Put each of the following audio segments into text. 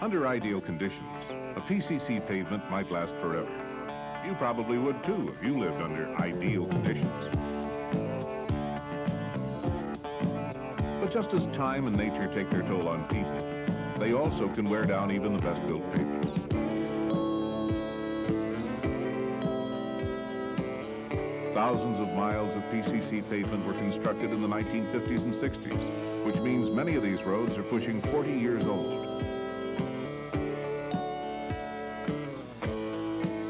Under ideal conditions, a PCC pavement might last forever. You probably would too if you lived under ideal conditions. But just as time and nature take their toll on people, they also can wear down even the best-built pavements. Thousands of miles of PCC pavement were constructed in the 1950s and 60s, which means many of these roads are pushing 40 years old.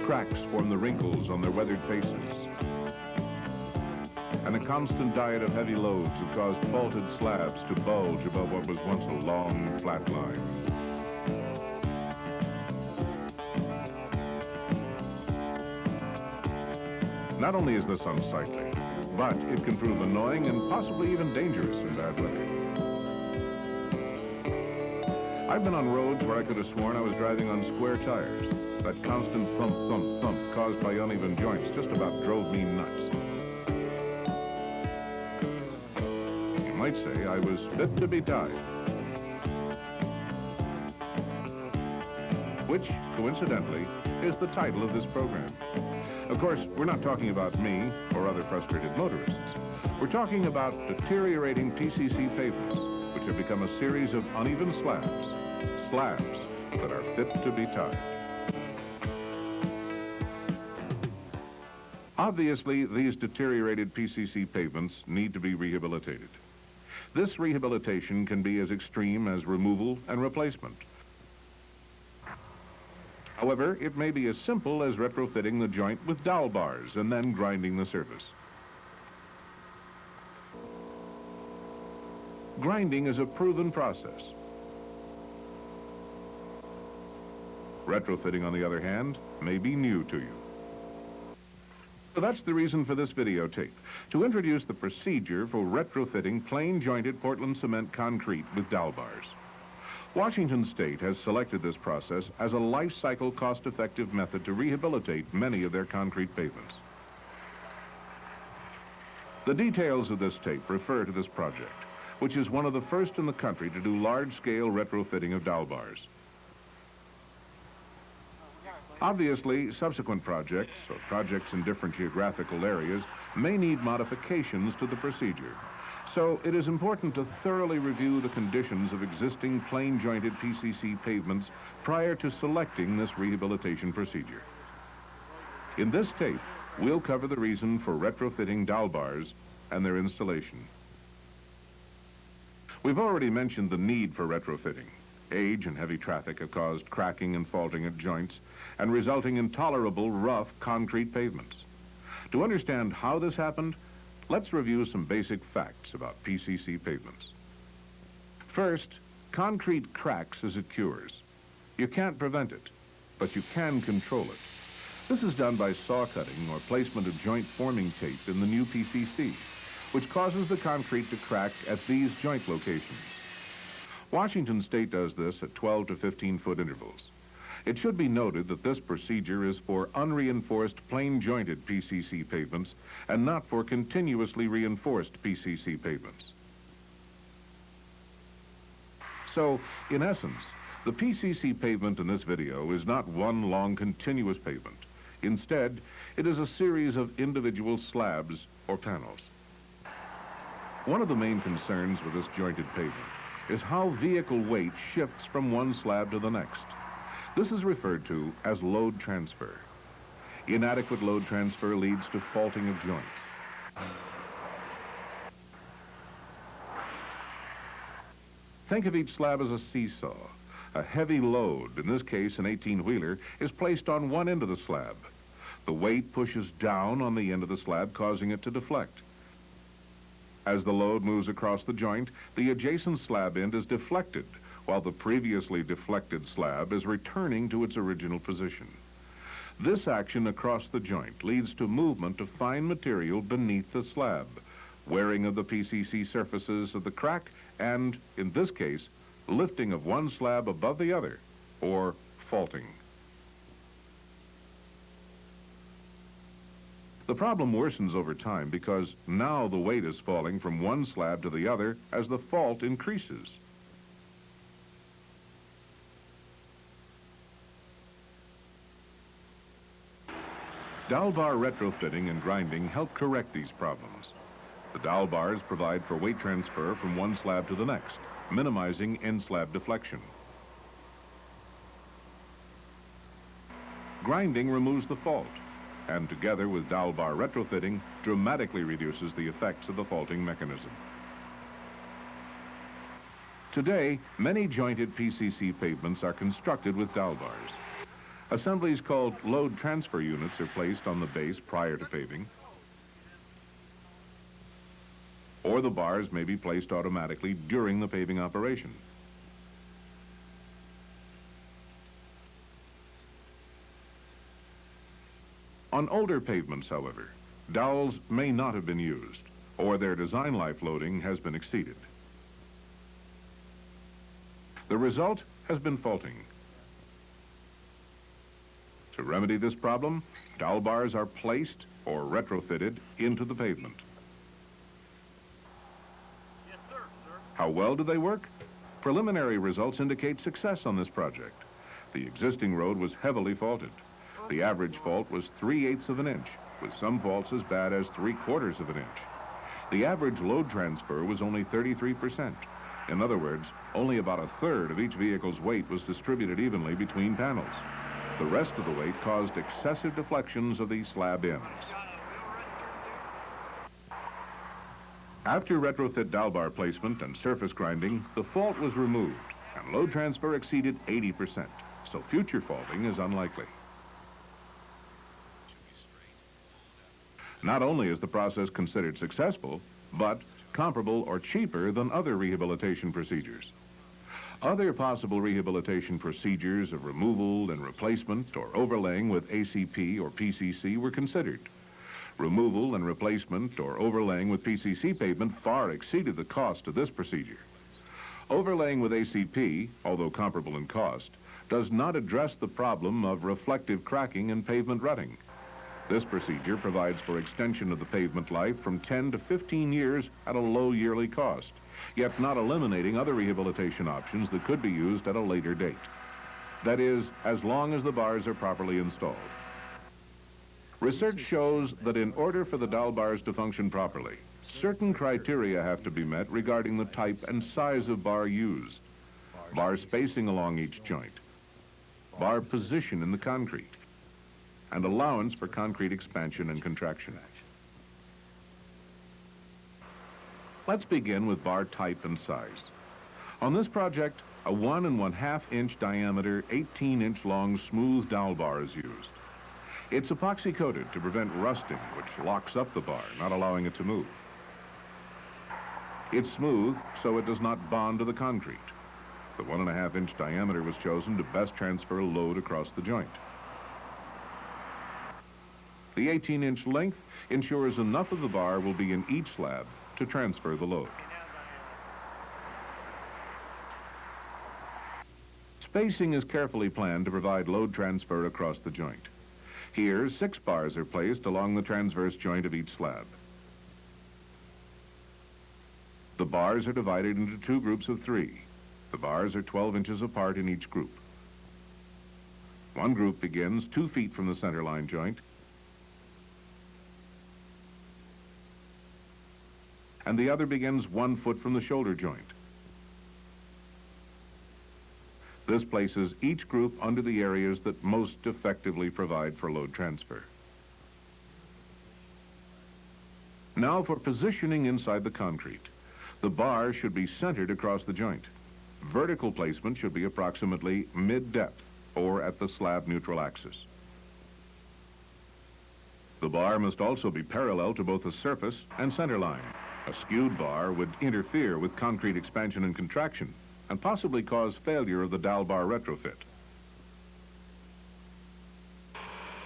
Cracks form the wrinkles on their weathered faces. And a constant diet of heavy loads have caused faulted slabs to bulge above what was once a long, flat line. Not only is this unsightly, but it can prove annoying and possibly even dangerous in bad weather. I've been on roads where I could have sworn I was driving on square tires. That constant thump, thump, thump caused by uneven joints just about drove me nuts. You might say I was fit to be tied. Which, coincidentally, is the title of this program. Of course, we're not talking about me or other frustrated motorists. We're talking about deteriorating PCC pavements, which have become a series of uneven slabs that are fit to be tied. Obviously, these deteriorated PCC pavements need to be rehabilitated. This rehabilitation can be as extreme as removal and replacement. However, it may be as simple as retrofitting the joint with dowel bars and then grinding the surface. Grinding is a proven process. Retrofitting, on the other hand, may be new to you. So that's the reason for this videotape, to introduce the procedure for retrofitting plain jointed Portland cement concrete with dowel bars. Washington State has selected this process as a life cycle cost-effective method to rehabilitate many of their concrete pavements. The details of this tape refer to this project, which is one of the first in the country to do large-scale retrofitting of dowel bars. Obviously, subsequent projects, or projects in different geographical areas, may need modifications to the procedure. So it is important to thoroughly review the conditions of existing plain-jointed PCC pavements prior to selecting this rehabilitation procedure. In this tape, we'll cover the reason for retrofitting dowel bars and their installation. We've already mentioned the need for retrofitting. Age and heavy traffic have caused cracking and faulting at joints and resulting in intolerable rough concrete pavements. To understand how this happened, let's review some basic facts about PCC pavements. First, concrete cracks as it cures. You can't prevent it, but you can control it. This is done by saw cutting or placement of joint forming tape in the new PCC, which causes the concrete to crack at these joint locations. Washington State does this at 12 to 15-foot intervals. It should be noted that this procedure is for unreinforced plain-jointed PCC pavements and not for continuously reinforced PCC pavements. So, in essence, the PCC pavement in this video is not one long continuous pavement. Instead, it is a series of individual slabs or panels. One of the main concerns with this jointed pavement is how vehicle weight shifts from one slab to the next. This is referred to as load transfer. Inadequate load transfer leads to faulting of joints. Think of each slab as a seesaw. A heavy load, in this case an 18-wheeler, is placed on one end of the slab. The weight pushes down on the end of the slab, causing it to deflect. As the load moves across the joint, the adjacent slab end is deflected, while the previously deflected slab is returning to its original position. This action across the joint leads to movement of fine material beneath the slab, wearing of the PCC surfaces of the crack, and, in this case, lifting of one slab above the other, or faulting. The problem worsens over time because now the weight is falling from one slab to the other as the fault increases. Dowel bar retrofitting and grinding help correct these problems. The dowel bars provide for weight transfer from one slab to the next, minimizing end slab deflection. Grinding removes the fault, and together with dowel bar retrofitting, dramatically reduces the effects of the faulting mechanism. Today, many jointed PCC pavements are constructed with dowel bars. Assemblies called load transfer units are placed on the base prior to paving, or the bars may be placed automatically during the paving operation. On older pavements, however, dowels may not have been used, or their design life loading has been exceeded. The result has been faulting. To remedy this problem, dowel bars are placed or retrofitted into the pavement. Yes, sir. How well do they work? Preliminary results indicate success on this project. The existing road was heavily faulted. The average fault was 3/8 of an inch, with some faults as bad as 3/4 of an inch. The average load transfer was only 33%. In other words, only about a third of each vehicle's weight was distributed evenly between panels. The rest of the weight caused excessive deflections of the slab ends. After retrofit dowel bar placement and surface grinding, the fault was removed and load transfer exceeded 80%, so future faulting is unlikely. Not only is the process considered successful, but comparable or cheaper than other rehabilitation procedures. Other possible rehabilitation procedures of removal and replacement or overlaying with ACP or PCC were considered. Removal and replacement or overlaying with PCC pavement far exceeded the cost of this procedure. Overlaying with ACP, although comparable in cost, does not address the problem of reflective cracking and pavement rutting. This procedure provides for extension of the pavement life from 10 to 15 years at a low yearly cost, yet not eliminating other rehabilitation options that could be used at a later date. That is, as long as the bars are properly installed. Research shows that in order for the dowel bars to function properly, certain criteria have to be met regarding the type and size of bar used, bar spacing along each joint, bar position in the concrete, and allowance for concrete expansion and contraction. Let's begin with bar type and size. On this project, a 1 1/2 inch diameter, 18-inch long smooth dowel bar is used. It's epoxy coated to prevent rusting, which locks up the bar, not allowing it to move. It's smooth, so it does not bond to the concrete. The 1 1/2 inch diameter was chosen to best transfer load across the joint. The 18-inch length ensures enough of the bar will be in each slab to transfer the load. Spacing is carefully planned to provide load transfer across the joint. Here, 6 bars are placed along the transverse joint of each slab. The bars are divided into 2 groups of 3. The bars are 12 inches apart in each group. One group begins 2 feet from the centerline joint, and the other begins 1 foot from the shoulder joint. This places each group under the areas that most effectively provide for load transfer. Now for positioning inside the concrete. The bar should be centered across the joint. Vertical placement should be approximately mid-depth or at the slab neutral axis. The bar must also be parallel to both the surface and center line. A skewed bar would interfere with concrete expansion and contraction and possibly cause failure of the dowel bar retrofit.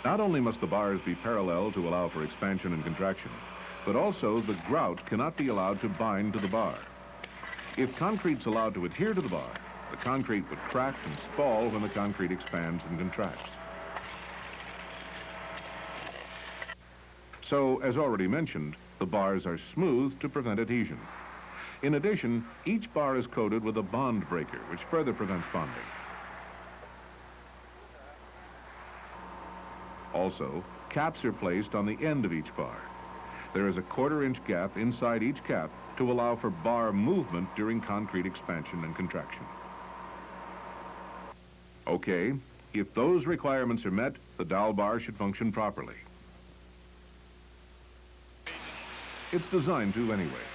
Not only must the bars be parallel to allow for expansion and contraction, but also the grout cannot be allowed to bind to the bar. If concrete's allowed to adhere to the bar, the concrete would crack and spall when the concrete expands and contracts. So, as already mentioned, the bars are smooth to prevent adhesion. In addition, each bar is coated with a bond breaker, which further prevents bonding. Also, caps are placed on the end of each bar. There is a 1/4-inch gap inside each cap to allow for bar movement during concrete expansion and contraction. Okay, if those requirements are met, the dowel bar should function properly. It's designed to anyway.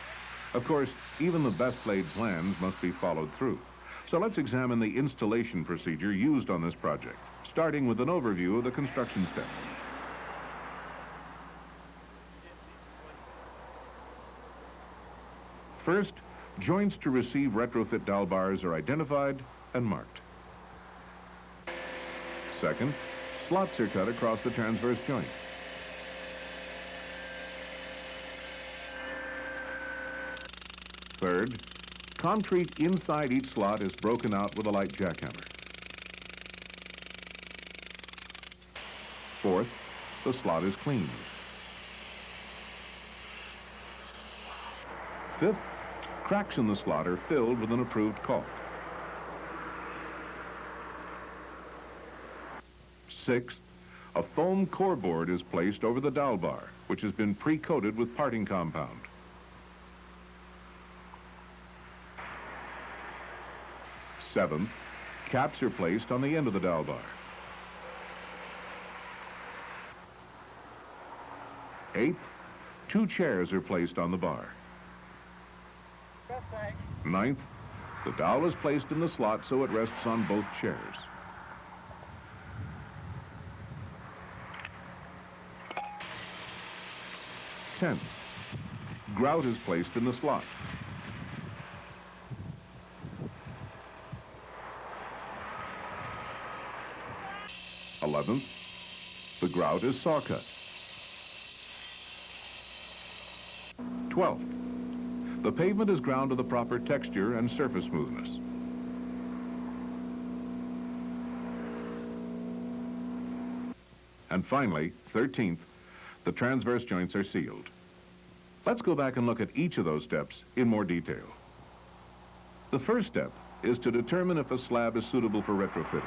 Of course, even the best laid plans must be followed through. So let's examine the installation procedure used on this project, starting with an overview of the construction steps. First, joints to receive retrofit dowel bars are identified and marked. Second, slots are cut across the transverse joint. Third, concrete inside each slot is broken out with a light jackhammer. Fourth, the slot is cleaned. Fifth, cracks in the slot are filled with an approved caulk. Sixth, a foam core board is placed over the dowel bar, which has been pre-coated with parting compound. Seventh, caps are placed on the end of the dowel bar. Eighth, 2 chairs are placed on the bar. Ninth, the dowel is placed in the slot so it rests on both chairs. 10th, grout is placed in the slot. 11th, the grout is saw cut. 12th, the pavement is ground to the proper texture and surface smoothness. And finally, 13th, the transverse joints are sealed. Let's go back and look at each of those steps in more detail. The first step is to determine if a slab is suitable for retrofitting.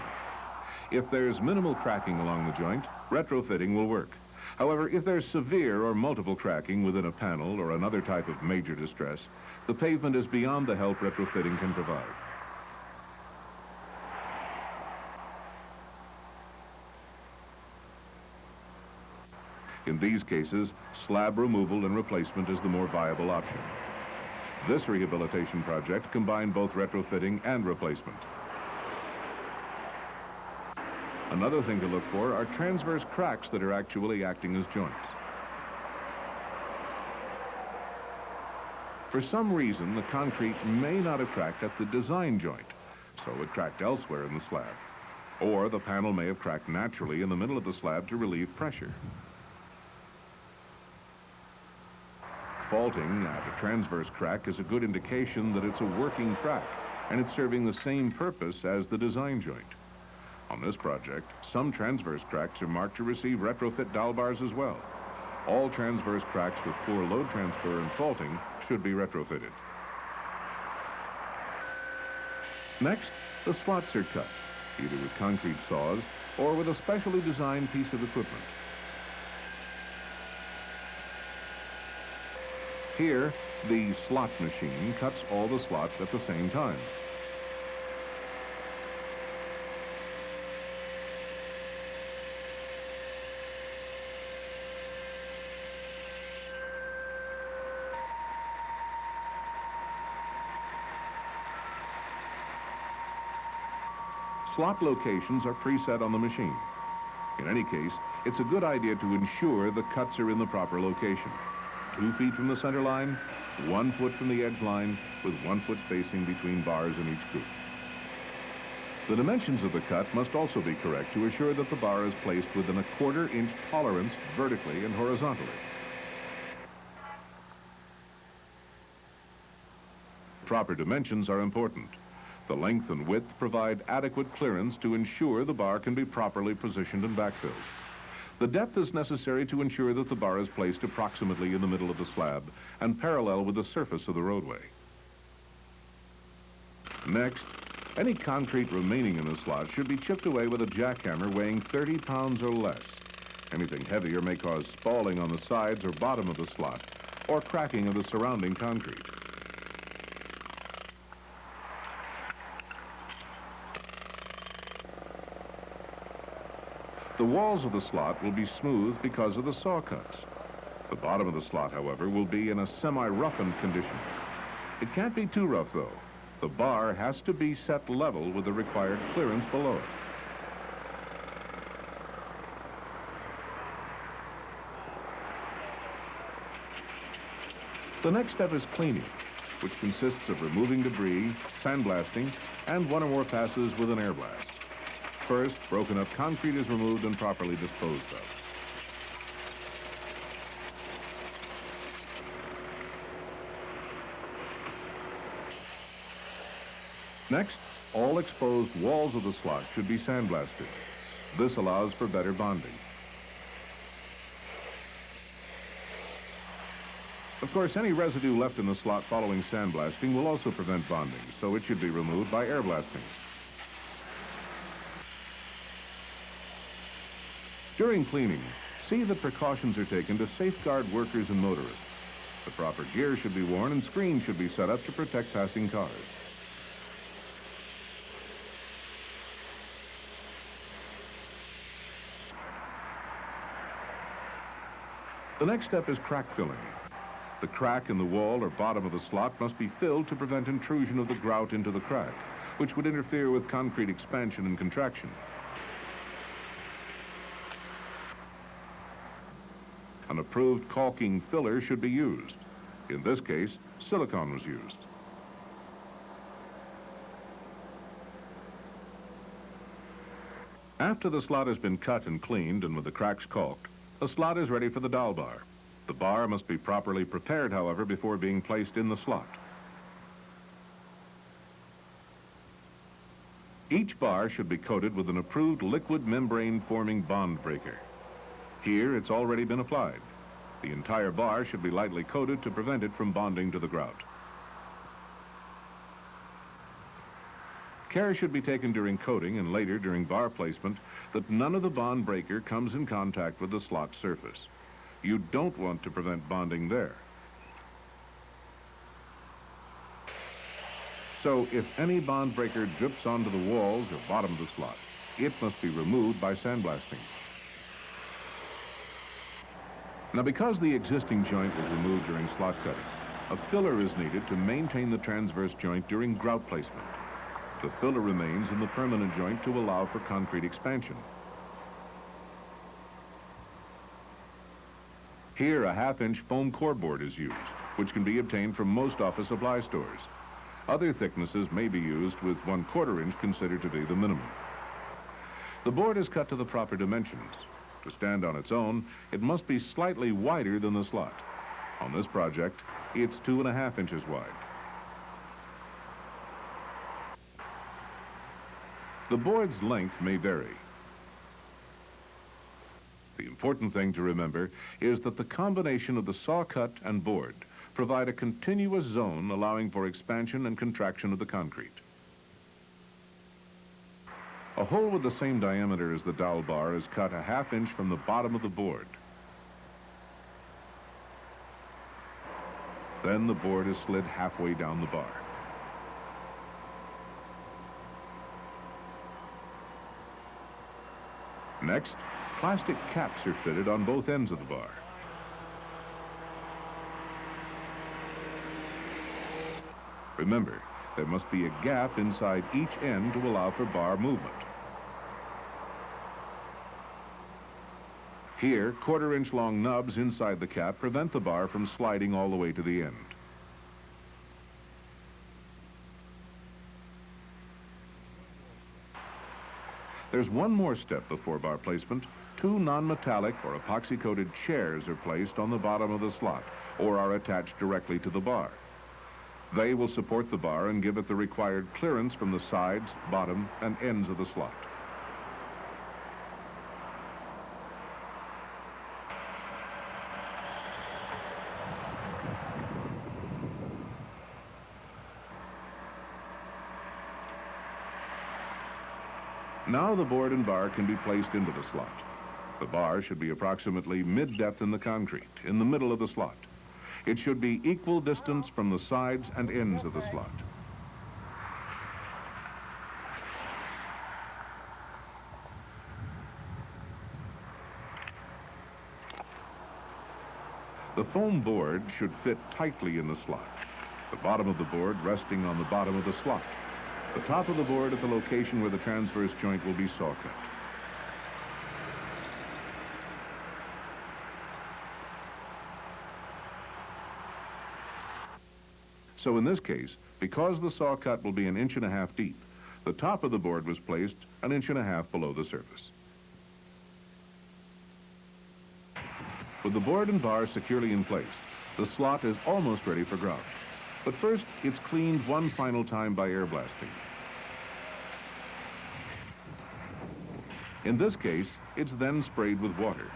If there's minimal cracking along the joint, retrofitting will work. However, if there's severe or multiple cracking within a panel or another type of major distress, the pavement is beyond the help retrofitting can provide. In these cases, slab removal and replacement is the more viable option. This rehabilitation project combined both retrofitting and replacement. Another thing to look for are transverse cracks that are actually acting as joints. For some reason, the concrete may not have cracked at the design joint, so it cracked elsewhere in the slab. Or the panel may have cracked naturally in the middle of the slab to relieve pressure. Faulting at a transverse crack is a good indication that it's a working crack, and it's serving the same purpose as the design joint. On this project, some transverse cracks are marked to receive retrofit dowel bars as well. All transverse cracks with poor load transfer and faulting should be retrofitted. Next, the slots are cut, either with concrete saws or with a specially designed piece of equipment. Here, the slot machine cuts all the slots at the same time. Slot locations are preset on the machine. In any case, it's a good idea to ensure the cuts are in the proper location. 2 feet from the center line, 1 foot from the edge line, with 1 foot spacing between bars in each group. The dimensions of the cut must also be correct to assure that the bar is placed within a 1/4 inch tolerance vertically and horizontally. Proper dimensions are important. The length and width provide adequate clearance to ensure the bar can be properly positioned and backfilled. The depth is necessary to ensure that the bar is placed approximately in the middle of the slab and parallel with the surface of the roadway. Next, any concrete remaining in the slot should be chipped away with a jackhammer weighing 30 pounds or less. Anything heavier may cause spalling on the sides or bottom of the slot, or cracking of the surrounding concrete. The walls of the slot will be smooth because of the saw cuts. The bottom of the slot, however, will be in a semi-roughened condition. It can't be too rough, though. The bar has to be set level with the required clearance below it. The next step is cleaning, which consists of removing debris, sandblasting, and one or more passes with an air blast. First, broken up concrete is removed and properly disposed of. Next, all exposed walls of the slot should be sandblasted. This allows for better bonding. Of course, any residue left in the slot following sandblasting will also prevent bonding, so it should be removed by air blasting. During cleaning, see that precautions are taken to safeguard workers and motorists. The proper gear should be worn and screens should be set up to protect passing cars. The next step is crack filling. The crack in the wall or bottom of the slot must be filled to prevent intrusion of the grout into the crack, which would interfere with concrete expansion and contraction. An approved caulking filler should be used. In this case, silicone was used. After the slot has been cut and cleaned and with the cracks caulked, the slot is ready for the dowel bar. The bar must be properly prepared, however, before being placed in the slot. Each bar should be coated with an approved liquid membrane forming bond breaker. Here, it's already been applied. The entire bar should be lightly coated to prevent it from bonding to the grout. Care should be taken during coating and later during bar placement that none of the bond breaker comes in contact with the slot surface. You don't want to prevent bonding there. So if any bond breaker drips onto the walls or bottom of the slot, it must be removed by sandblasting. Now, because the existing joint was removed during slot cutting, a filler is needed to maintain the transverse joint during grout placement. The filler remains in the permanent joint to allow for concrete expansion. Here, a half-inch foam core board is used, which can be obtained from most office supply stores. Other thicknesses may be used, with 1/4 inch considered to be the minimum. The board is cut to the proper dimensions. To stand on its own, it must be slightly wider than the slot. On this project, it's 2.5 inches wide. The board's length may vary. The important thing to remember is that the combination of the saw cut and board provide a continuous zone allowing for expansion and contraction of the concrete. A hole with the same diameter as the dowel bar is cut 1/2 inch from the bottom of the board. Then the board is slid halfway down the bar. Next, plastic caps are fitted on both ends of the bar. Remember, there must be a gap inside each end to allow for bar movement. Here, 1/4 inch long nubs inside the cap prevent the bar from sliding all the way to the end. There's one more step before bar placement. 2 non-metallic or epoxy-coated chairs are placed on the bottom of the slot or are attached directly to the bar. They will support the bar and give it the required clearance from the sides, bottom, and ends of the slot. Now the board and bar can be placed into the slot. The bar should be approximately mid-depth in the concrete, in the middle of the slot. It should be equal distance from the sides and ends of the slot. The foam board should fit tightly in the slot, the bottom of the board resting on the bottom of the slot, the top of the board at the location where the transverse joint will be saw cut. So in this case, because the saw cut will be 1.5 inches deep, the top of the board was placed 1.5 inches below the surface. With the board and bar securely in place, the slot is almost ready for grout. But first, it's cleaned one final time by air blasting. In this case, it's then sprayed with water.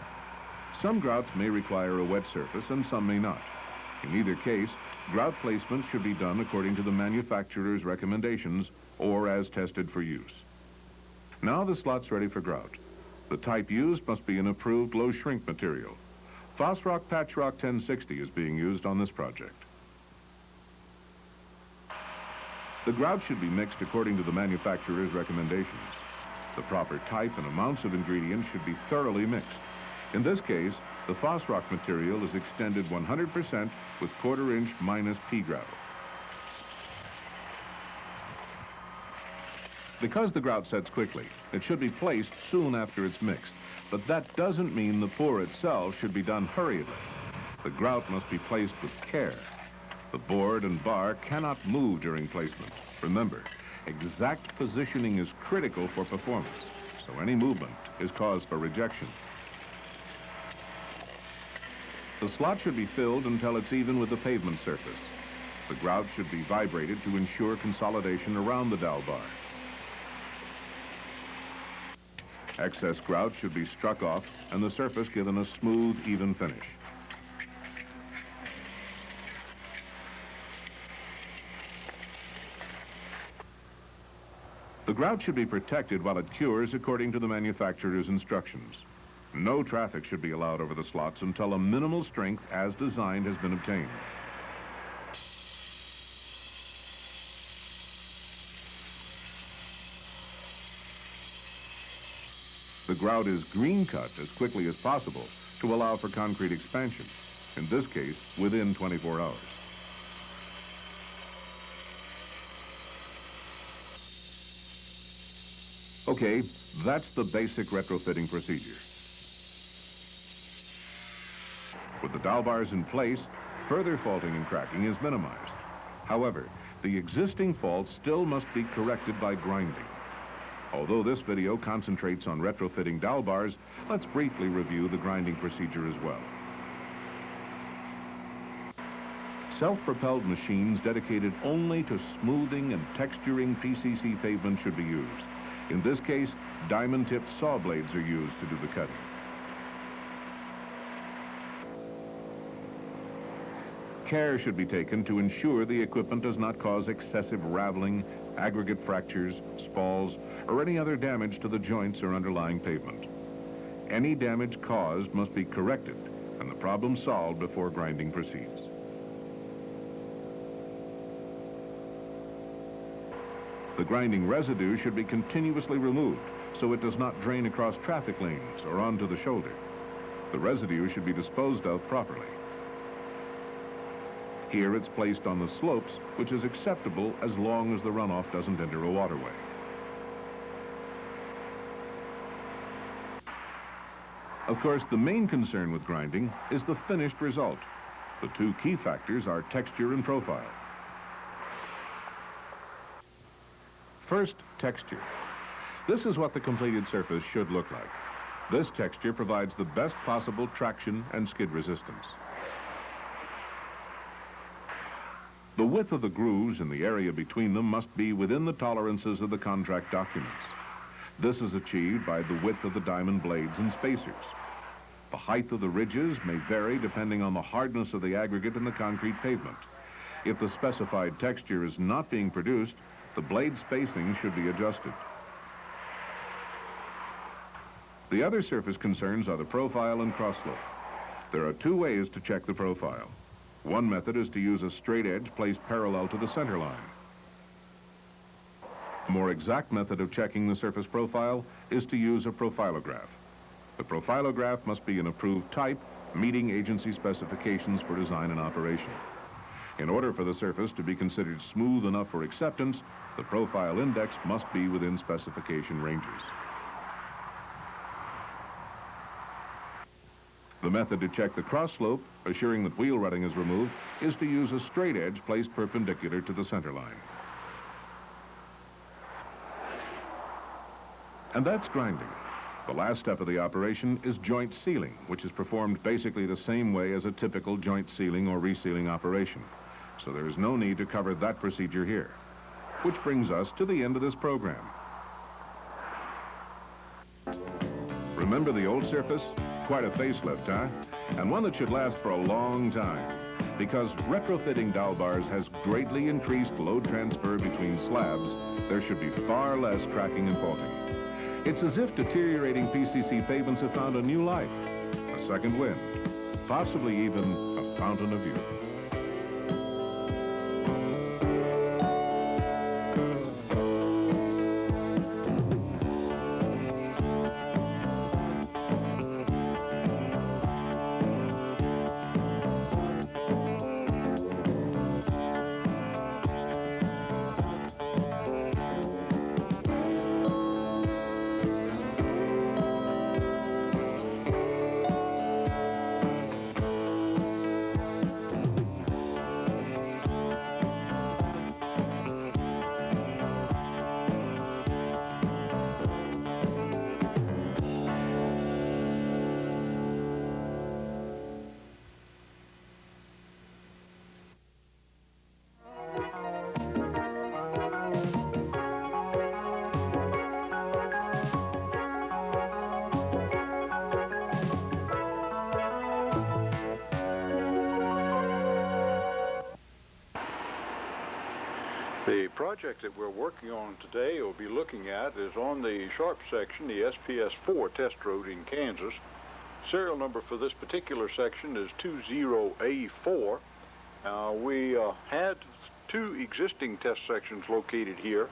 Some grouts may require a wet surface and some may not. In either case, grout placement should be done according to the manufacturer's recommendations or as tested for use. Now the slot's ready for grout. The type used must be an approved low shrink material. Phosrock Patchrock 1060 is being used on this project. The grout should be mixed according to the manufacturer's recommendations. The proper type and amounts of ingredients should be thoroughly mixed. In this case, the Phosrock material is extended 100% with 1/4 inch minus pea gravel. Because the grout sets quickly, it should be placed soon after it's mixed. But that doesn't mean the pour itself should be done hurriedly. The grout must be placed with care. The board and bar cannot move during placement. Remember, exact positioning is critical for performance, so any movement is cause for rejection. The slot should be filled until it's even with the pavement surface. The grout should be vibrated to ensure consolidation around the dowel bar. Excess grout should be struck off and the surface given a smooth, even finish. The grout should be protected while it cures according to the manufacturer's instructions. No traffic should be allowed over the slots until a minimal strength as designed has been obtained. The grout is green cut as quickly as possible to allow for concrete expansion, in this case, within 24 hours. Okay, that's the basic retrofitting procedure. With the dowel bars in place, further faulting and cracking is minimized. However, the existing faults still must be corrected by grinding. Although this video concentrates on retrofitting dowel bars, let's briefly review the grinding procedure as well. Self-propelled machines dedicated only to smoothing and texturing PCC pavement should be used. In this case, diamond-tipped saw blades are used to do the cutting. Care should be taken to ensure the equipment does not cause excessive raveling, aggregate fractures, spalls, or any other damage to the joints or underlying pavement. Any damage caused must be corrected and the problem solved before grinding proceeds. The grinding residue should be continuously removed so it does not drain across traffic lanes or onto the shoulder. The residue should be disposed of properly. Here it's placed on the slopes, which is acceptable as long as the runoff doesn't enter a waterway. Of course, the main concern with grinding is the finished result. The two key factors are texture and profile. First, texture. This is what the completed surface should look like. This texture provides the best possible traction and skid resistance. The width of the grooves and the area between them must be within the tolerances of the contract documents. This is achieved by the width of the diamond blades and spacers. The height of the ridges may vary depending on the hardness of the aggregate in the concrete pavement. If the specified texture is not being produced, the blade spacing should be adjusted. The other surface concerns are the profile and cross slope. There are two ways to check the profile. One method is to use a straight edge placed parallel to the center line. A more exact method of checking the surface profile is to use a profilograph. The profilograph must be an approved type, meeting agency specifications for design and operation. In order for the surface to be considered smooth enough for acceptance, the profile index must be within specification ranges. The method to check the cross slope, assuring that wheel rutting is removed, is to use a straight edge placed perpendicular to the center line. And that's grinding. The last step of the operation is joint sealing, which is performed basically the same way as a typical joint sealing or resealing operation. So there is no need to cover that procedure here. Which brings us to the end of this program. Remember the old surface? Quite a facelift, huh? And one that should last for a long time. Because retrofitting dowel bars has greatly increased load transfer between slabs, there should be far less cracking and faulting. It's as if deteriorating PCC pavements have found a new life, a second wind, possibly even a fountain of youth. The project that we're working on today, or be looking at, is on the Sharp section, the SPS4 test road in Kansas. Serial number for this particular section is 20A4. We had two existing test sections located here,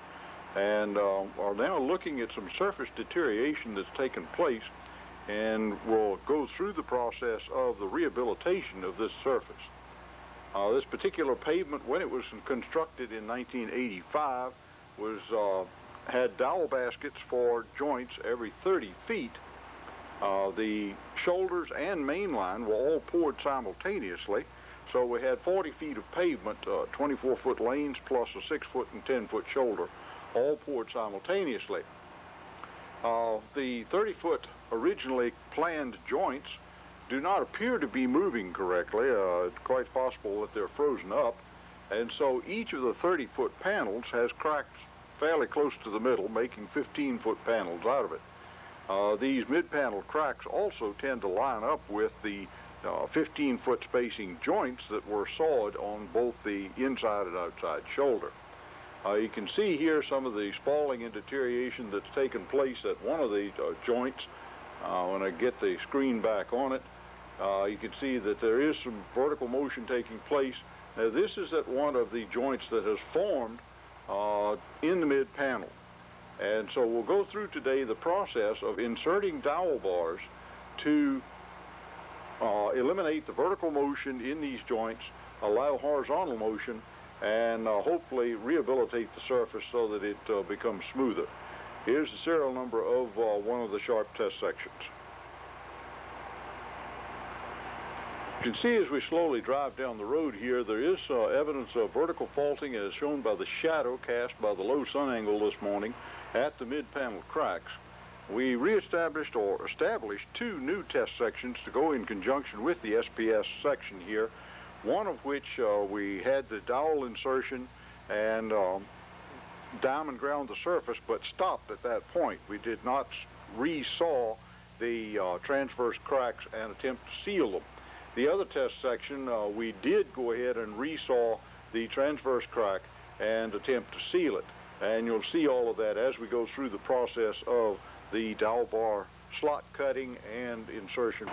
and are now looking at some surface deterioration that's taken place, and we'll go through the process of the rehabilitation of this surface. This particular pavement, when it was constructed in 1985, had dowel baskets for joints every 30 feet. The shoulders and main line were all poured simultaneously, so we had 40 feet of pavement, 24-foot lanes plus a 6-foot and 10-foot shoulder, all poured simultaneously. The 30-foot originally planned joints do not appear to be moving correctly. It's quite possible that they're frozen up, and so each of the 30-foot panels has cracks fairly close to the middle, making 15-foot panels out of it. These mid-panel cracks also tend to line up with the 15-foot spacing joints that were sawed on both the inside and outside shoulder. You can see here some of the spalling and deterioration that's taken place at one of the joints. When I get the screen back on it, you can see that there is some vertical motion taking place. Now, this is at one of the joints that has formed in the mid-panel. And so we'll go through today the process of inserting dowel bars to eliminate the vertical motion in these joints, allow horizontal motion, and hopefully rehabilitate the surface so that it becomes smoother. Here's the serial number of one of the Sharp test sections. You can see as we slowly drive down the road here, there is evidence of vertical faulting as shown by the shadow cast by the low sun angle this morning at the mid-panel cracks. We established two new test sections to go in conjunction with the SPS section here, one of which we had the dowel insertion and diamond ground the surface, but stopped at that point. We did not resaw the transverse cracks and attempt to seal them. The other test section, we did go ahead and resaw the transverse crack and attempt to seal it. And you'll see all of that as we go through the process of the dowel bar slot cutting and insertion.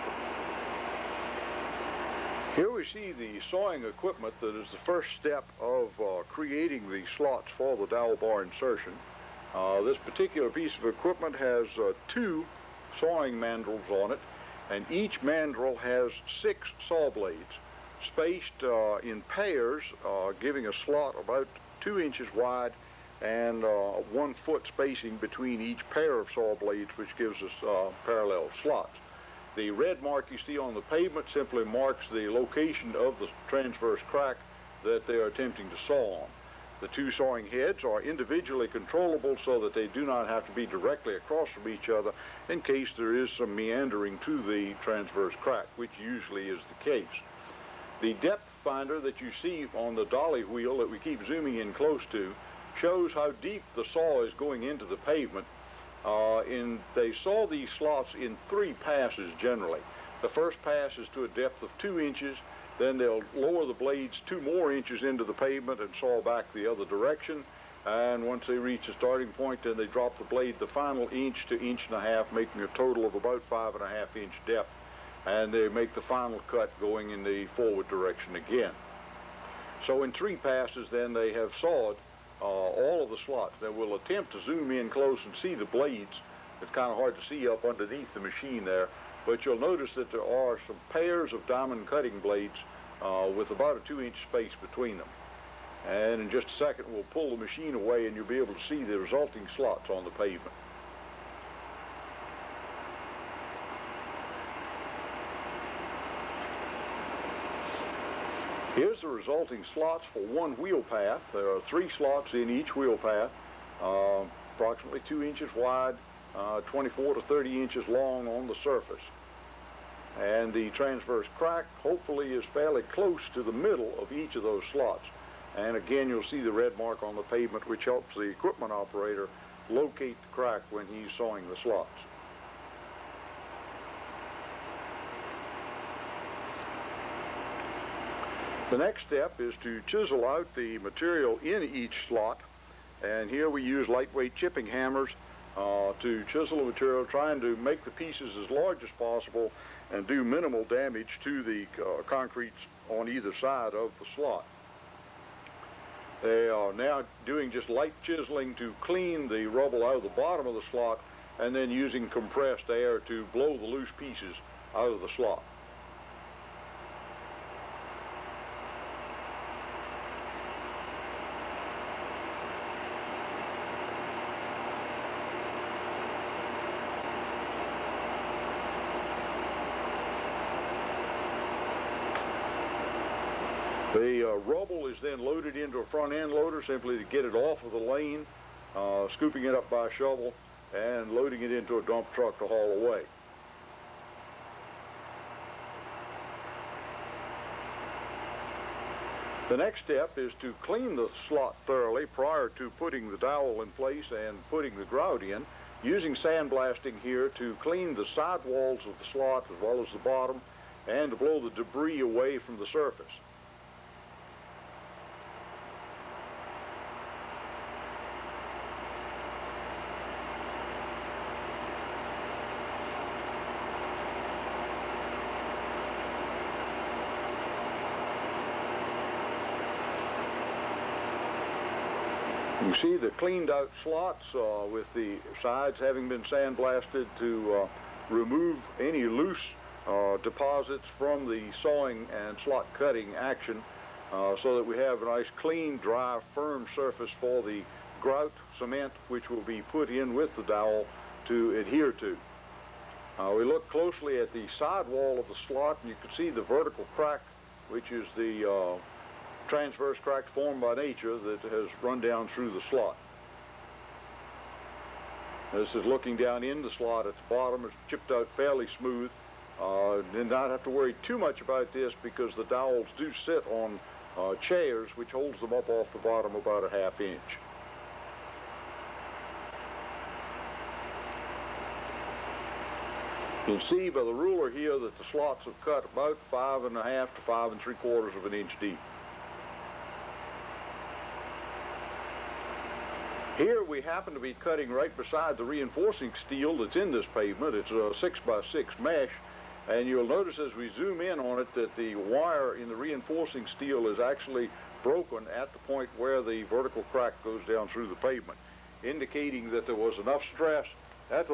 Here we see the sawing equipment that is the first step of creating the slots for the dowel bar insertion. This particular piece of equipment has 2 sawing mandrels on it, and each mandrel has 6 saw blades spaced in pairs, giving a slot about 2 inches wide and 1 foot spacing between each pair of saw blades, which gives us parallel slots. The red mark you see on the pavement simply marks the location of the transverse crack that they are attempting to saw on. The 2 sawing heads are individually controllable so that they do not have to be directly across from each other in case there is some meandering to the transverse crack, which usually is the case. The depth finder that you see on the dolly wheel that we keep zooming in close to shows how deep the saw is going into the pavement. They saw these slots in 3 passes generally. The first pass is to a depth of 2 inches. Then they'll lower the blades 2 more inches into the pavement and saw back the other direction. And once they reach a starting point, then they drop the blade the final inch to inch and a half, making a total of about 5.5 inch depth. And they make the final cut going in the forward direction again. So in 3 passes, then they have sawed all of the slots. Then we'll attempt to zoom in close and see the blades. It's kind of hard to see up underneath the machine there, but you'll notice that there are some pairs of diamond cutting blades with about a 2 inch space between them. And in just a second we'll pull the machine away and you'll be able to see the resulting slots on the pavement. Here's the resulting slots for one wheel path. There are 3 slots in each wheel path, approximately 2 inches wide, 24 to 30 inches long on the surface. And the transverse crack hopefully is fairly close to the middle of each of those slots. And again, you'll see the red mark on the pavement, which helps the equipment operator locate the crack when he's sawing the slots. The next step is to chisel out the material in each slot, and here we use lightweight chipping hammers to chisel the material, trying to make the pieces as large as possible and do minimal damage to the concrete on either side of the slot. They are now doing just light chiseling to clean the rubble out of the bottom of the slot, and then using compressed air to blow the loose pieces out of the slot. The rubble is then loaded into a front end loader simply to get it off of the lane, scooping it up by a shovel and loading it into a dump truck to haul away. The next step is to clean the slot thoroughly prior to putting the dowel in place and putting the grout in, using sandblasting here to clean the side walls of the slot as well as the bottom and to blow the debris away from the surface. You see the cleaned out slots with the sides having been sandblasted to remove any loose deposits from the sawing and slot cutting action so that we have a nice clean, dry, firm surface for the grout cement which will be put in with the dowel to adhere to. We look closely at the side wall of the slot and you can see the vertical crack, which is the transverse crack formed by nature that has run down through the slot. This is looking down in the slot at the bottom. It's chipped out fairly smooth. Did not have to worry too much about this because the dowels do sit on chairs which holds them up off the bottom about a ½ inch. You can see by the ruler here that the slots are cut about 5½ to 5 3/4 of an inch deep. Here we happen to be cutting right beside the reinforcing steel that's in this pavement. It's a 6x6 mesh, and you'll notice as we zoom in on it that the wire in the reinforcing steel is actually broken at the point where the vertical crack goes down through the pavement, indicating that there was enough stress at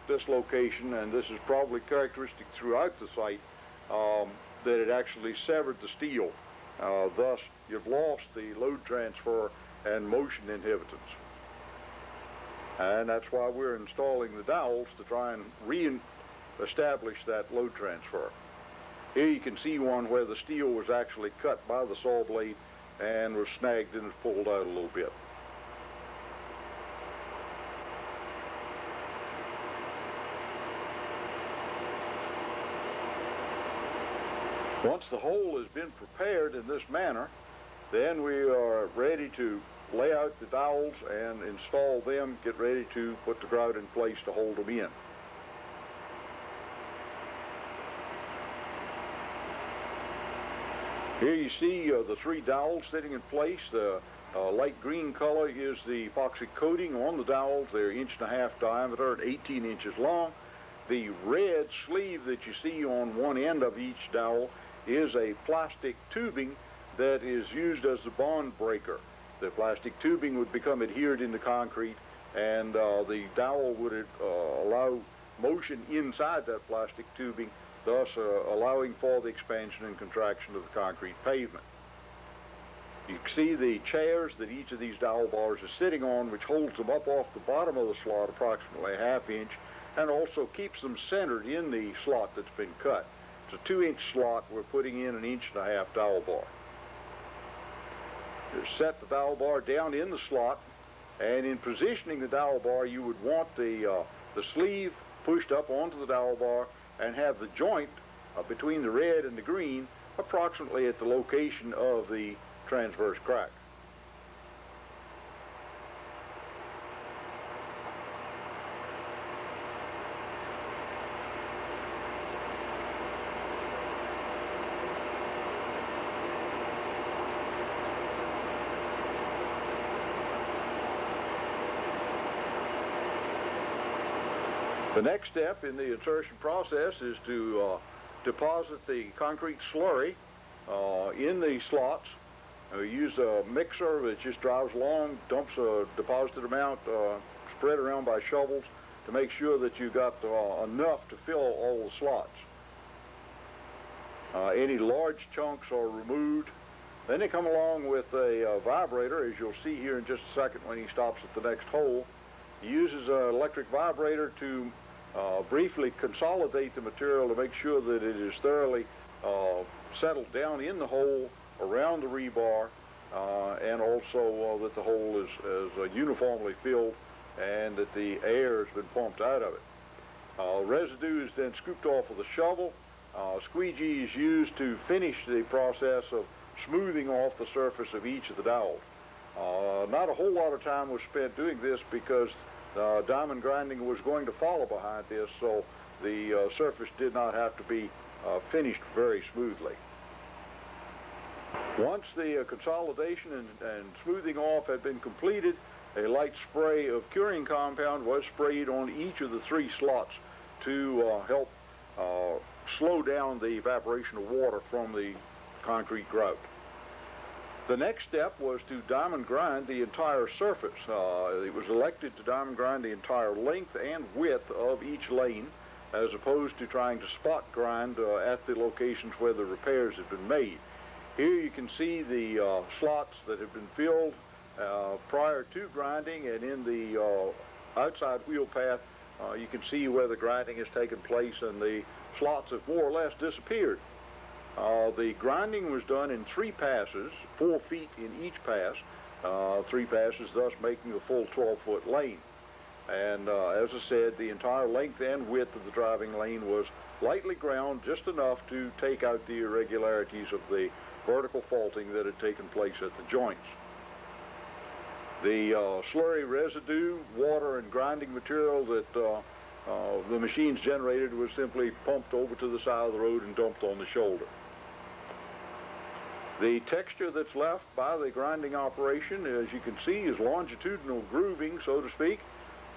this location, and this is probably characteristic throughout the site, that it actually severed the steel. Thus, you've lost the load transfer and motion inhibitors. And that's why we're installing the dowels to try and re-establish that load transfer. Here you can see one where the steel was actually cut by the saw blade and was snagged and pulled out a little bit. Once the hole has been prepared in this manner, then we are ready to lay out the dowels and install them, get ready to put the grout in place to hold them in. Here you see the three dowels sitting in place. The light green color is the epoxy coating on the dowels. They're 1.5 inch diameter and 18 inches long. The red sleeve that you see on one end of each dowel is a plastic tubing that is used as the bond breaker. The plastic tubing would become adhered into concrete, and the dowel would allow motion inside that plastic tubing, thus allowing for the expansion and contraction of the concrete pavement. You can see the chairs that each of these dowel bars is sitting on, which holds them up off the bottom of the slot approximately 1/2 inch, and also keeps them centered in the slot that's been cut. It's a 2-inch slot. We're putting in an 1.5 inch dowel bar. You set the dowel bar down in the slot, and in positioning the dowel bar, you would want the sleeve pushed up onto the dowel bar and have the joint between the red and the green approximately at the location of the transverse crack. The next step in the insertion process is to deposit the concrete slurry in the slots. We use a mixer that just drives along, dumps a deposited amount spread around by shovels to make sure that you got enough to fill all the slots. Any large chunks are removed. Then they come along with a vibrator, as you'll see here in just a second when he stops at the next hole. He uses an electric vibrator to briefly consolidate the material to make sure that it is thoroughly settled down in the hole around the rebar, and also that the hole is uniformly filled and that the air has been pumped out of it. Residue is then scooped off with a shovel. Squeegee is used to finish the process of smoothing off the surface of each of the dowels. Not a whole lot of time was spent doing this because diamond grinding was going to follow behind this, so the surface did not have to be finished very smoothly. Once the consolidation and smoothing off had been completed, a light spray of curing compound was sprayed on each of the three slots to help slow down the evaporation of water from the concrete grout. The next step was to diamond grind the entire surface. It was elected to diamond grind the entire length and width of each lane, as opposed to trying to spot grind at the locations where the repairs had been made. Here you can see the slots that have been filled prior to grinding, and in the outside wheel path you can see where the grinding has taken place, and the slots have more or less disappeared. The grinding was done in 3 passes, 4 feet in each pass, 3 passes thus making a full 12-foot lane. And as I said, the entire length and width of the driving lane was lightly ground, just enough to take out the irregularities of the vertical faulting that had taken place at the joints. The slurry residue, water, and grinding material that the machines generated was simply pumped over to the side of the road and dumped on the shoulder. The texture that's left by the grinding operation, as you can see, is longitudinal grooving, so to speak.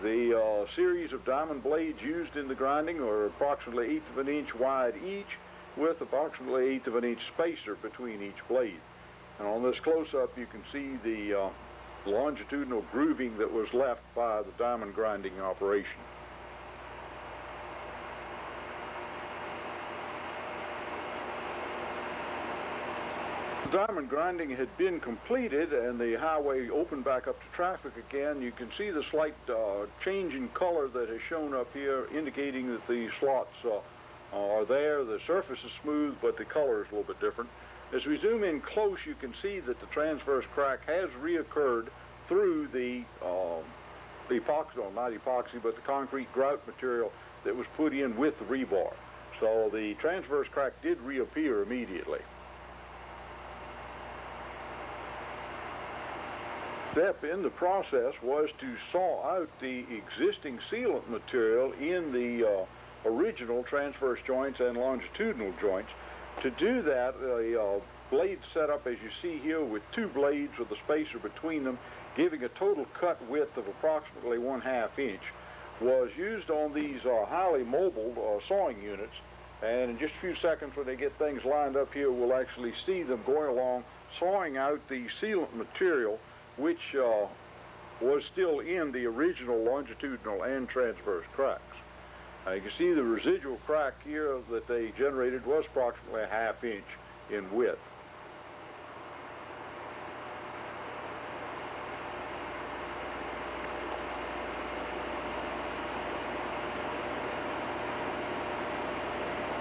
The series of diamond blades used in the grinding are approximately 1/8 of an inch wide each, with approximately 1/8 of an inch spacer between each blade. And on this close-up, you can see the longitudinal grooving that was left by the diamond grinding operation. The diamond grinding had been completed and the highway opened back up to traffic again. You can see the slight change in color that has shown up here, indicating that the slots are there. The surface is smooth, but the color is a little bit different. As we zoom in close, you can see that the transverse crack has reoccurred through the epoxy, well, not epoxy, but the concrete grout material that was put in with the rebar. So the transverse crack did reappear immediately. Step in the process was to saw out the existing sealant material in the original transverse joints and longitudinal joints. To do that, a blade setup, as you see here, with 2 blades with a spacer between them, giving a total cut width of approximately 1/2 inch, was used on these highly mobile sawing units. And in just a few seconds, when they get things lined up here, we'll actually see them going along, sawing out the sealant material, which was still in the original longitudinal and transverse cracks. You can see the residual crack here that they generated was approximately 1/2 inch in width.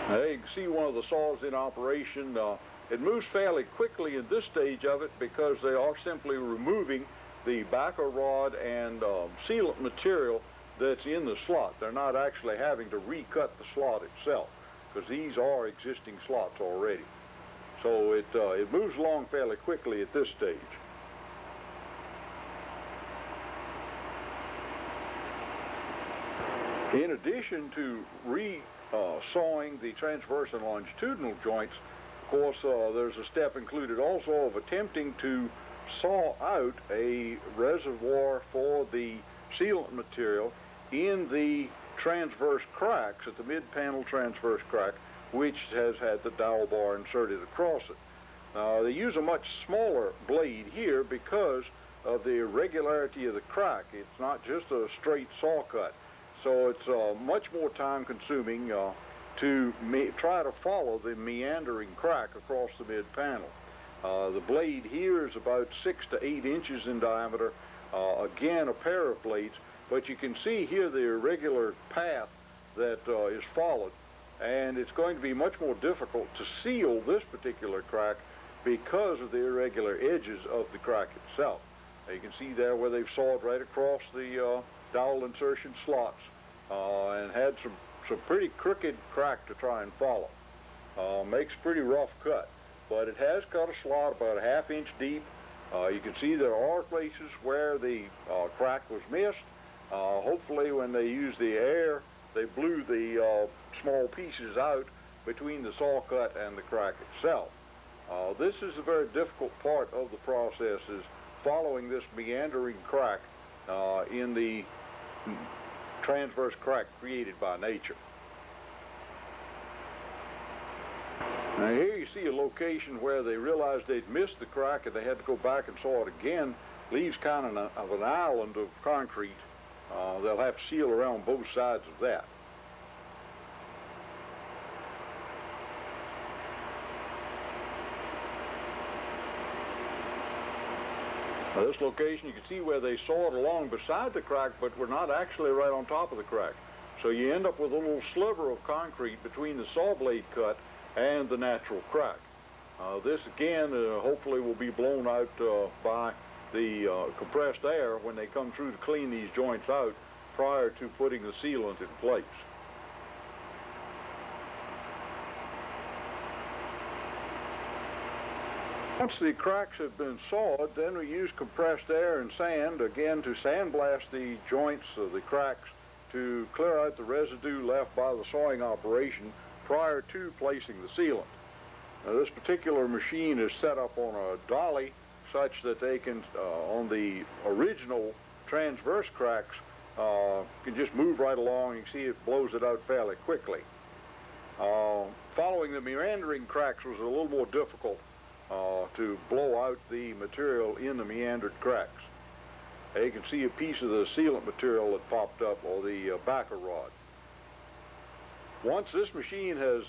Now you can see one of the saws in operation. It moves fairly quickly in this stage of it because they are simply removing the backer rod and sealant material that's in the slot. They're not actually having to recut the slot itself because these are existing slots already. So it moves along fairly quickly at this stage. In addition to sawing the transverse and longitudinal joints, of course, there's a step included also of attempting to saw out a reservoir for the sealant material in the transverse cracks, at the mid-panel transverse crack, which has had the dowel bar inserted across it. They use a much smaller blade here because of the irregularity of the crack. It's not just a straight saw cut. So it's much more time-consuming to try to follow the meandering crack across the mid-panel. The blade here is about 6 to 8 inches in diameter. Again, a pair of blades, but you can see here the irregular path that is followed, and it's going to be much more difficult to seal this particular crack because of the irregular edges of the crack itself. Now you can see there where they've sawed right across the dowel insertion slots and had some pretty crooked crack to try and follow. Makes a pretty rough cut, but it has cut a slot about 1/2 inch deep. You can see there are places where the crack was missed. Hopefully when they used the air, they blew the small pieces out between the saw cut and the crack itself. This is a very difficult part of the process, is following this meandering crack in the transverse crack created by nature. Now here you see a location where they realized they'd missed the crack and they had to go back and saw it again. Leaves kind of an island of concrete. They'll have to seal around both sides of that. Now this location, you can see where they sawed along beside the crack, but we're not actually right on top of the crack. So you end up with a little sliver of concrete between the saw blade cut and the natural crack. This again hopefully will be blown out by the compressed air when they come through to clean these joints out prior to putting the sealant in place. Once the cracks have been sawed, then we use compressed air and sand again to sandblast the joints of the cracks to clear out the residue left by the sawing operation prior to placing the sealant. This particular machine is set up on a dolly such that they can, on the original transverse cracks, can just move right along. You can see it blows it out fairly quickly. Following the meandering cracks was a little more difficult to blow out the material in the meandered cracks. You can see a piece of the sealant material that popped up, or the backer rod. Once this machine has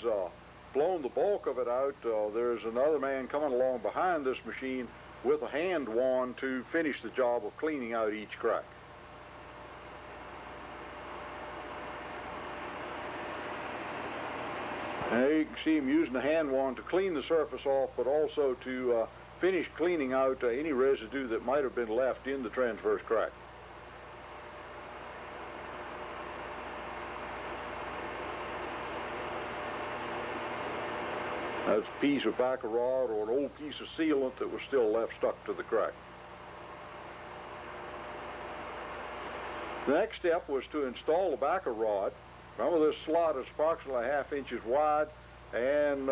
blown the bulk of it out, there's another man coming along behind this machine with a hand wand to finish the job of cleaning out each crack. Now you can see him using the hand wand to clean the surface off, but also to finish cleaning out any residue that might have been left in the transverse crack. That's a piece of backer rod or an old piece of sealant that was still left stuck to the crack. The next step was to install the backer rod. Remember, this slot is approximately 1/2 inches wide and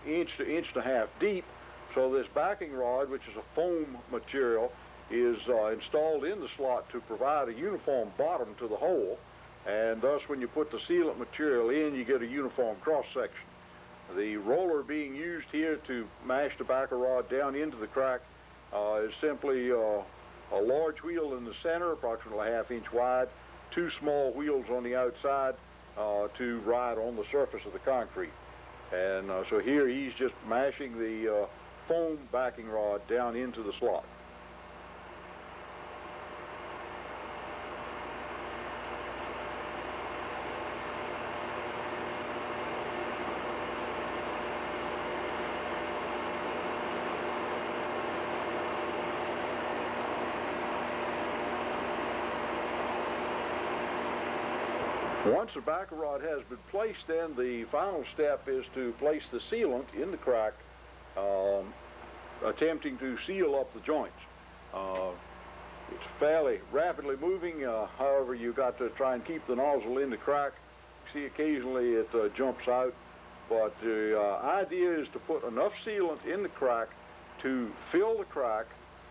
inch to inch and a half deep. So this backing rod, which is a foam material, is installed in the slot to provide a uniform bottom to the hole. And thus, when you put the sealant material in, you get a uniform cross-section. The roller being used here to mash the backer rod down into the crack is simply a large wheel in the center, approximately 1/2 inch wide, 2 small wheels on the outside to ride on the surface of the concrete. And so here he's just mashing the foam backing rod down into the slot. Once the backer rod has been placed, then the final step is to place the sealant in the crack, attempting to seal up the joints. It's fairly rapidly moving, however, you've got to try and keep the nozzle in the crack. See, occasionally it jumps out, but the idea is to put enough sealant in the crack to fill the crack,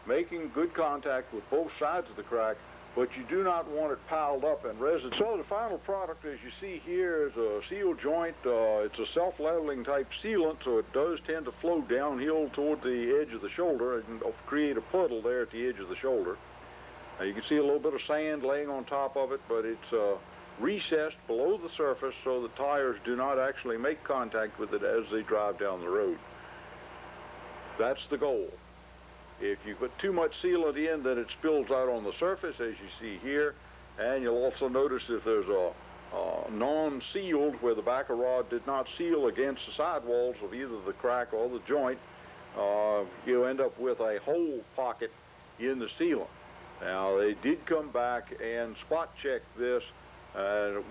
making good contact with both sides of the crack, but you do not want it piled up in residue. So the final product, as you see here, is a seal joint. It's a self-leveling type sealant, so it does tend to flow downhill toward the edge of the shoulder and create a puddle there at the edge of the shoulder. You can see a little bit of sand laying on top of it, but it's recessed below the surface so the tires do not actually make contact with it as they drive down the road. That's the goal. If you put too much sealant in, then it spills out on the surface, as you see here. And you'll also notice if there's a non-sealed, where the backer rod did not seal against the sidewalls of either the crack or the joint, you end up with a hole pocket in the sealant. Now, they did come back and spot check this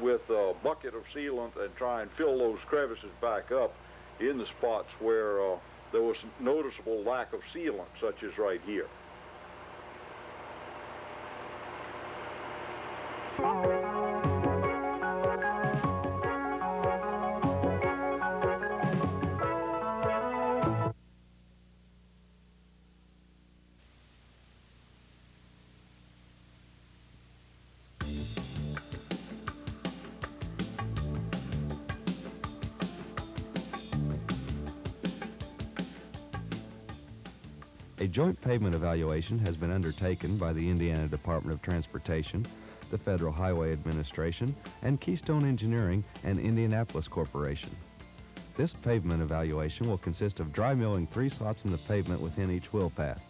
with a bucket of sealant and try and fill those crevices back up in the spots where there was noticeable lack of sealant, such as right here. A joint pavement evaluation has been undertaken by the Indiana Department of Transportation, the Federal Highway Administration, and Keystone Engineering and Indianapolis Corporation. This pavement evaluation will consist of dry milling 3 slots in the pavement within each wheel path,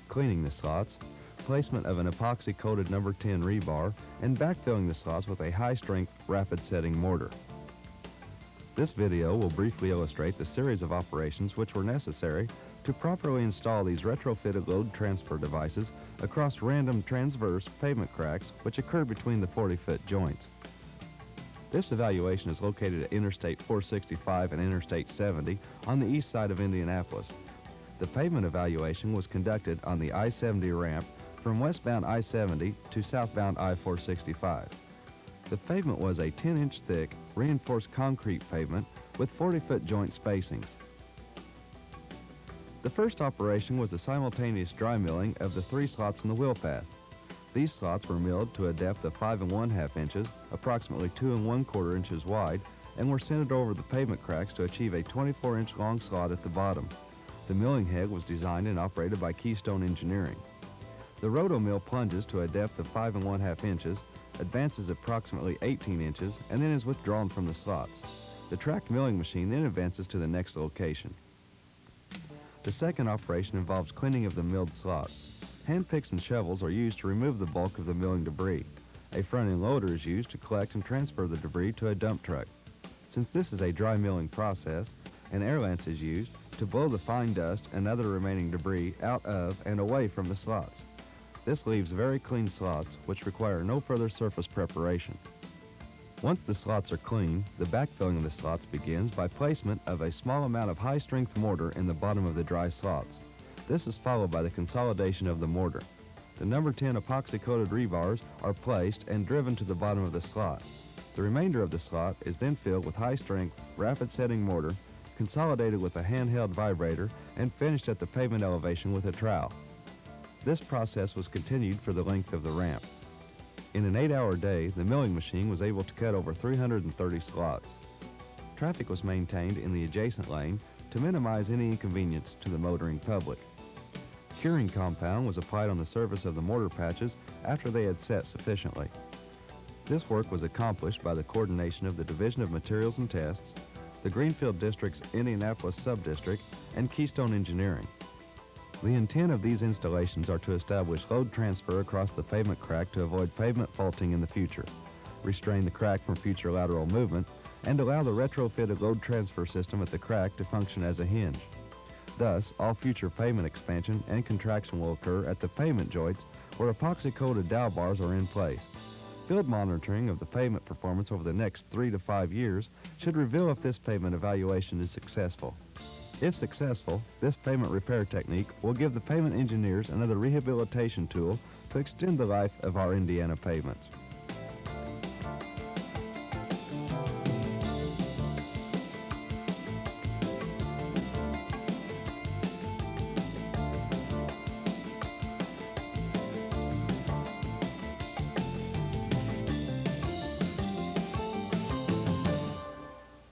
cleaning the slots, placement of an epoxy-coated number 10 rebar, and backfilling the slots with a high-strength, rapid-setting mortar. This video will briefly illustrate the series of operations which were necessary to properly install these retrofitted load transfer devices across random transverse pavement cracks which occur between the 40-foot joints. This evaluation is located at Interstate 465 and Interstate 70 on the east side of Indianapolis. The pavement evaluation was conducted on the I-70 ramp from westbound I-70 to southbound I-465. The pavement was a 10-inch thick reinforced concrete pavement with 40-foot joint spacings. The first operation was the simultaneous dry milling of the 3 slots in the wheel path. These slots were milled to a depth of 5 1/2 inches, approximately 2 1/4 inches wide, and were centered over the pavement cracks to achieve a 24-inch long slot at the bottom. The milling head was designed and operated by Keystone Engineering. The roto-mill plunges to a depth of 5 1/2 inches, advances approximately 18 inches, and then is withdrawn from the slots. The tracked milling machine then advances to the next location. The second operation involves cleaning of the milled slots. Hand picks and shovels are used to remove the bulk of the milling debris. A front-end loader is used to collect and transfer the debris to a dump truck. Since this is a dry milling process, an air lance is used to blow the fine dust and other remaining debris out of and away from the slots. This leaves very clean slots which require no further surface preparation. Once the slots are clean, the backfilling of the slots begins by placement of a small amount of high-strength mortar in the bottom of the dry slots. This is followed by the consolidation of the mortar. The number 10 epoxy-coated rebars are placed and driven to the bottom of the slot. The remainder of the slot is then filled with high-strength, rapid-setting mortar, consolidated with a handheld vibrator, and finished at the pavement elevation with a trowel. This process was continued for the length of the ramp. In an 8-hour day, the milling machine was able to cut over 330 slots. Traffic was maintained in the adjacent lane to minimize any inconvenience to the motoring public. Curing compound was applied on the surface of the mortar patches after they had set sufficiently. This work was accomplished by the coordination of the Division of Materials and Tests, the Greenfield District's Indianapolis Subdistrict, and Keystone Engineering. The intent of these installations are to establish load transfer across the pavement crack to avoid pavement faulting in the future, restrain the crack from future lateral movement, and allow the retrofitted load transfer system at the crack to function as a hinge. Thus, all future pavement expansion and contraction will occur at the pavement joints where epoxy-coated dowel bars are in place. Field monitoring of the pavement performance over the next 3 to 5 years should reveal if this pavement evaluation is successful. If successful, this pavement repair technique will give the pavement engineers another rehabilitation tool to extend the life of our Indiana pavements.